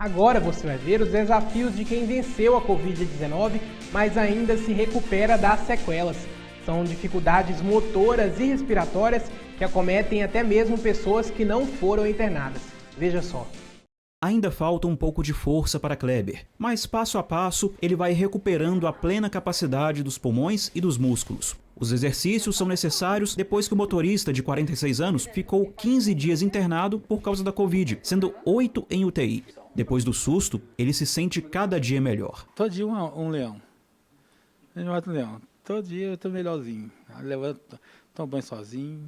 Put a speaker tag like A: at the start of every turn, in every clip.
A: Agora você vai ver os desafios de quem venceu a Covid-19, mas ainda se recupera das sequelas. São dificuldades motoras e respiratórias que acometem até mesmo pessoas que não foram internadas. Veja só.
B: Ainda falta um pouco de força para Kleber, mas passo a passo ele vai recuperando a plena capacidade dos pulmões e dos músculos. Os exercícios são necessários depois que o motorista de 46 anos ficou 15 dias internado por causa da Covid, sendo 8 em UTI. Depois do susto, ele se sente cada dia melhor.
C: Todo dia um leão. Eu mato um leão. Todo dia eu tô melhorzinho. Eu levanto, tomo banho sozinho.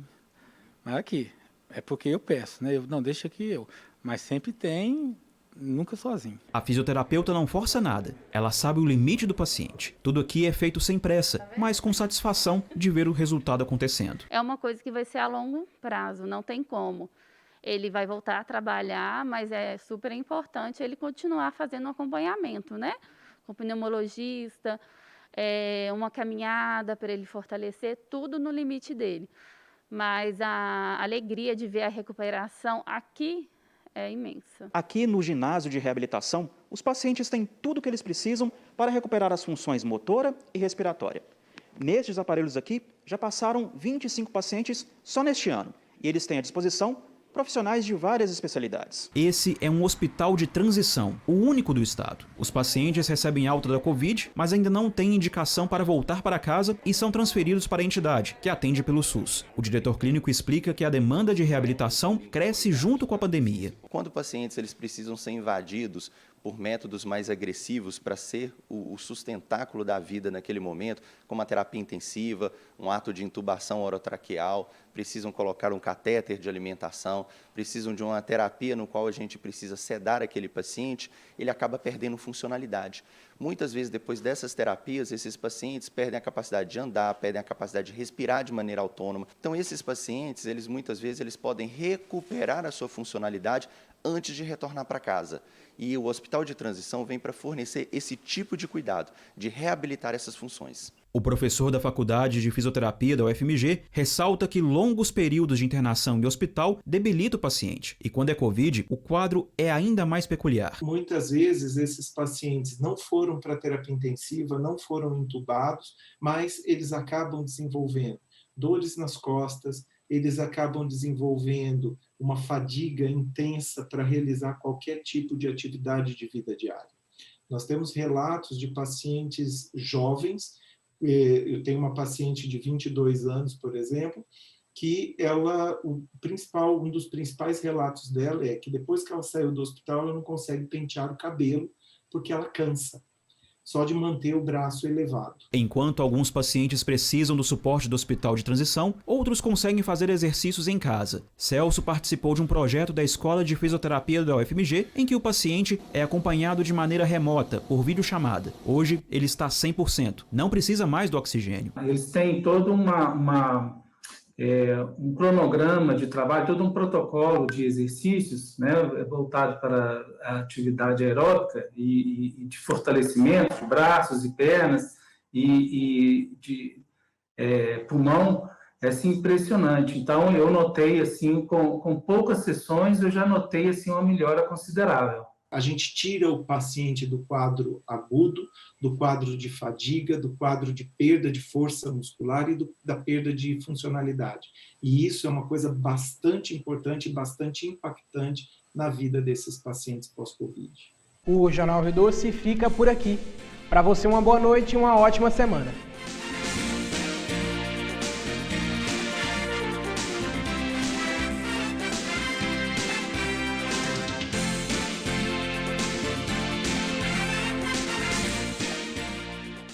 C: Mas aqui, é porque eu peço, né? Não, deixa aqui eu. Mas sempre tem, nunca sozinho.
B: A fisioterapeuta não força nada. Ela sabe o limite do paciente. Tudo aqui é feito sem pressa, mas com satisfação de ver o resultado acontecendo.
D: É uma coisa que vai ser a longo prazo, não tem como. Ele vai voltar a trabalhar, mas é super importante ele continuar fazendo um acompanhamento, né? Com o pneumologista, uma caminhada para ele fortalecer, tudo no limite dele. Mas a alegria de ver a recuperação aqui é imensa.
B: Aqui no ginásio de reabilitação, os pacientes têm tudo o que eles precisam para recuperar as funções motora e respiratória. Nestes aparelhos aqui, já passaram 25 pacientes só neste ano, e eles têm à disposição profissionais de várias especialidades. Esse é um hospital de transição, o único do estado. Os pacientes recebem alta da Covid, mas ainda não têm indicação para voltar para casa e são transferidos para a entidade, que atende pelo SUS. O diretor clínico explica que a demanda de reabilitação cresce junto com a pandemia.
E: Quando pacientes eles precisam ser invadidos por métodos mais agressivos para ser o sustentáculo da vida naquele momento, como a terapia intensiva, um ato de intubação orotraqueal, precisam colocar um catéter de alimentação, precisam de uma terapia no qual a gente precisa sedar aquele paciente, ele acaba perdendo funcionalidade. Muitas vezes, depois dessas terapias, esses pacientes perdem a capacidade de andar, perdem a capacidade de respirar de maneira autônoma. Então, esses pacientes, muitas vezes, eles podem recuperar a sua funcionalidade antes de retornar para casa. E o hospital de transição vem para fornecer esse tipo de cuidado, de reabilitar essas funções.
B: O professor da Faculdade de Fisioterapia da UFMG ressalta que longos períodos de internação em hospital debilitam o paciente. E quando é Covid, o quadro é ainda mais peculiar.
F: Muitas vezes esses pacientes não foram para terapia intensiva, não foram intubados, mas eles acabam desenvolvendo dores nas costas, eles acabam desenvolvendo uma fadiga intensa para realizar qualquer tipo de atividade de vida diária. Nós temos relatos de pacientes jovens. Eu tenho uma paciente de 22 anos, por exemplo, que um dos principais relatos dela é que depois que ela saiu do hospital, ela não consegue pentear o cabelo porque ela cansa, só de manter o braço elevado. Enquanto
B: alguns pacientes precisam do suporte do hospital de transição, outros conseguem fazer exercícios em casa. Celso participou de um projeto da Escola de Fisioterapia da UFMG, em que o paciente é acompanhado de maneira remota, por videochamada. Hoje, ele está 100%. Não precisa mais do oxigênio.
G: Eles têm todo um cronograma de trabalho, todo um protocolo de exercícios, né, voltado para a atividade aeróbica e de fortalecimento de braços e pernas e de pulmão, é assim, impressionante. Então, eu notei, assim, com poucas sessões, eu já notei assim, uma melhora considerável.
F: A gente tira o paciente do quadro agudo, do quadro de fadiga, do quadro de perda de força muscular e da perda de funcionalidade. E isso é uma coisa bastante importante e bastante impactante na vida desses pacientes pós-Covid.
A: O Jornal Rio Doce fica por aqui. Para você, uma boa noite e uma ótima semana.